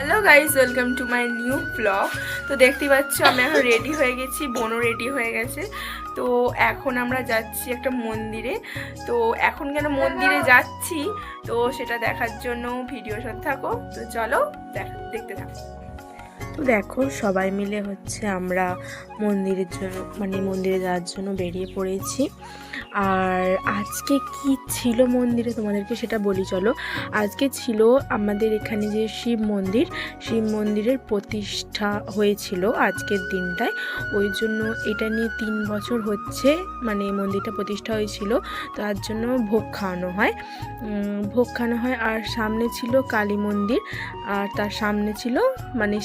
Hello guys, welcome to my new blog. তো দেখতে পাচ্ছ আমি এখন রেডি হয়ে গেছি, বোনও রেডি হয়ে গেছে। তো এখন আমরা যাচ্ছি একটা মন্দিরে। তো এখন কেন মন্দিরে যাচ্ছি তো সেটা দেখার জন্য ভিডিওর সাথে থাকো। তো চলো দেখতে থাকো। তো দেখো সবাই মিলে আমরা মন্দিরের জন্য মন্দিরে যাওয়ার জন্য বেরিয়ে পড়েছি। আর আজকে কি ছিল মন্দিরে তোমাদেরকে সেটা বলি চলো। আজকে ছিল আমাদের এখানে যে শিব মন্দিরের প্রতিষ্ঠা হয়েছিল আজকের দিনটায়। ওই জন্য এটা নিয়ে 3 বছর হচ্ছে মন্দিরটা প্রতিষ্ঠা হয়েছিল। তার জন্য ভোগ খাওয়ানো হয় আর সামনে ছিল কালী মন্দির আর তার সামনে ছিল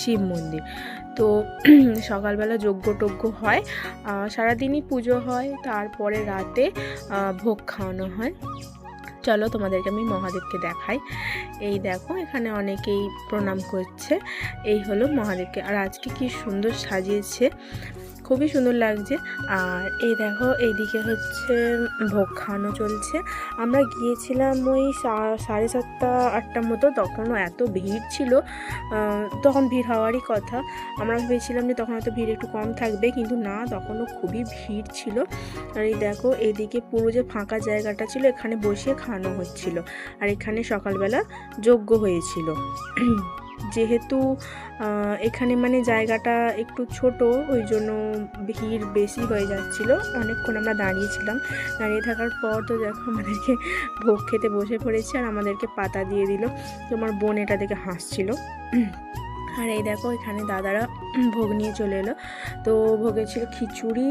শিব মন্দির। তো সকালবেলা যজ্ঞ হয়, সারাদিনই পুজো হয়, তারপরে রাতে ভোগ খাওয়ানো হয়। চলো তোমাদেরকে আমি মহাদেবকে দেখাই। এই দেখো এখানে অনেকেই প্রণাম করছে। এই হলো মহাদেবকে। আর আজকে কি সুন্দর সাজিয়েছে, খুবই সুন্দর লাগছে। আর এই দেখো এইদিকে ভোগ খাওয়ানো চলছে। আমরা গিয়েছিলাম ওই 7:30-8টার মতো, তখনও এত ভিড় ছিল। তখন ভিড় হওয়ারই কথা। আমরা ভেবেছিলাম যে তখন হয়তো ভিড় একটু কম থাকবে, কিন্তু না, তখনও খুবই ভিড় ছিল। আর এই দেখো এইদিকে পুরো যে ফাঁকা জায়গাটা ছিল এখানে বসিয়ে খাওয়ানো হচ্ছিল। আর এখানে সকালবেলা যজ্ঞ হয়েছিল। যেহেতু এখানে জায়গাটা একটু ছোট, ওই জন্য ভিড় বেশি হয়ে যাচ্ছিল। অনেকক্ষণ আমরা দাঁড়িয়ে থাকার পর তো দেখো আমাদেরকে ভোগ খেতে বসে পড়েছে আর আমাদেরকে পাতা দিয়ে দিল। তোমার বোন এটা দেখে হাসছিল। আর এই দেখো এখানে দাদারা ভোগ নিয়ে চলে এলো। তো ভোগে ছিল খিচুড়ি,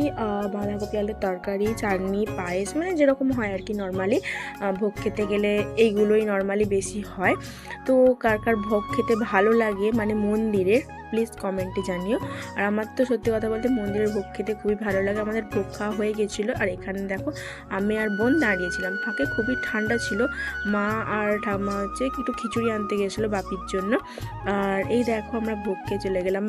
বাঁধাকপি আলুর তরকারি, চাটনি, পায়েস, যেরকম হয় আর কি। নর্মালি ভোগ খেতে গেলে এইগুলোই নর্মালি বেশি হয়। তো কার কার ভোগ খেতে ভালো লাগে মন্দিরের, প্লিজ কমেন্টে জানিও। আর আমার তো সত্যি কথা বলতে মন্দিরের ভোগ খেতে খুবই ভালো লাগে। আমাদের ভোগ খাওয়া হয়ে গেছিলো। আর এখানে দেখো আমি আর বোন দাঁড়িয়েছিলাম। ফাঁকে খুবই ঠান্ডা ছিল। মা আর ঠাম্মা একটু খিচুড়ি আনতে গেছিলো বাপির জন্য। আর এই দেখো আমরা ভোগ খেয়ে চলে গেলাম।